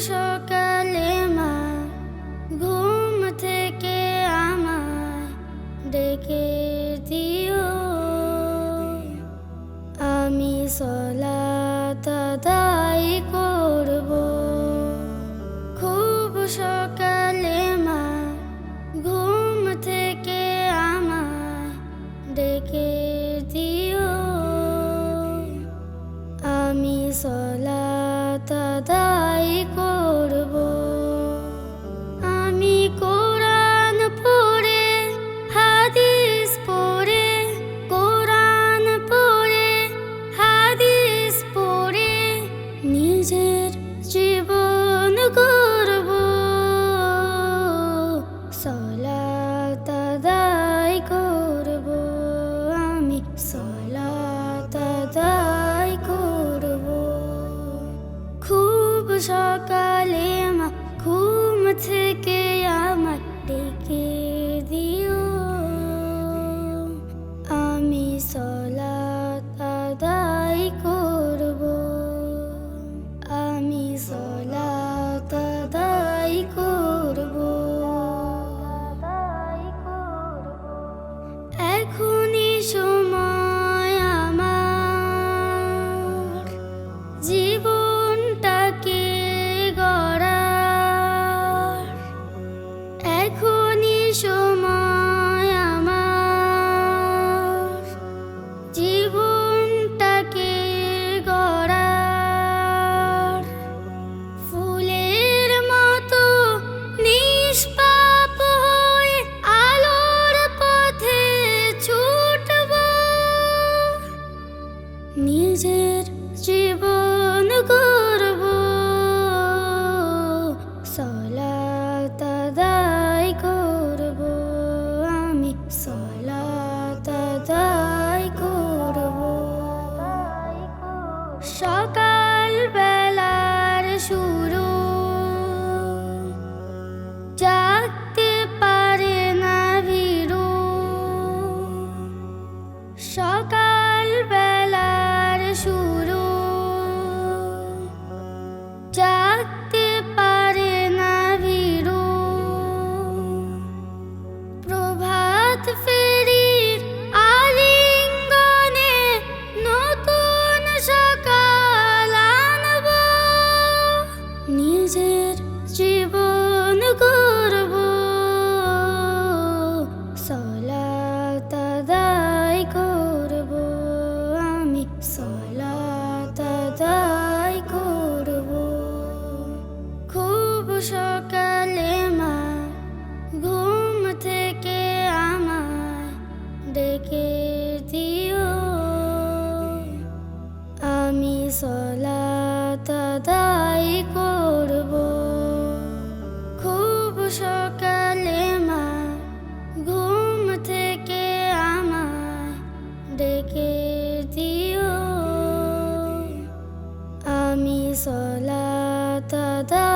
সকালে মা ঘুম থেকে আমায় ডেকে দিও, আমি সলাত আদায় করব। খুব সকালে মা ঘুম থেকে আমায় ডেকে দিও, আমি সলাত আদায় করব। আমি কোরআন পড়ে হাদিস পড়ে, কোরআন পড়ে হাদিস পড়ে নিজের জীবন গড়ব। সলাত আদায় করব, আমি সলাত আদায় করব। খুব সকালে মা ঘুম থেকে আমায় ডেকে দিও, আমি সলাত আদায় করব, আমি সলাত আদায় করব। এখনই সময় আমার জীবনটাকে গড়ার, এখনই সময় আমার জীবনটাকে গড়ার। ফুলের মতো নিষ্পাপ হয়ে আলোর পথে ছুটব, নিজের জীবন গড়ব। সলাত আদায় করব, আমি সলাত আদায় করব। সকাল বেলার শুরু জাগতে পারে না ভীরু, সকাল বেলার শুরু জাগতে পারে না ভীরু। প্রভাত ফেরির আলিঙ্গনে নতুন সকাল আনব, নিজের জীবন গড়ব। সলাত আদায় করব, আমি সলাত আদায় করব। খুব সকালে মা ঘুম থেকে আমায় ডেকে দিও, আমি সলাত আদায় করব। খুব সকালে মা ঘুম থেকে আমায় ডেকে দিও, আমি সলাত আদায়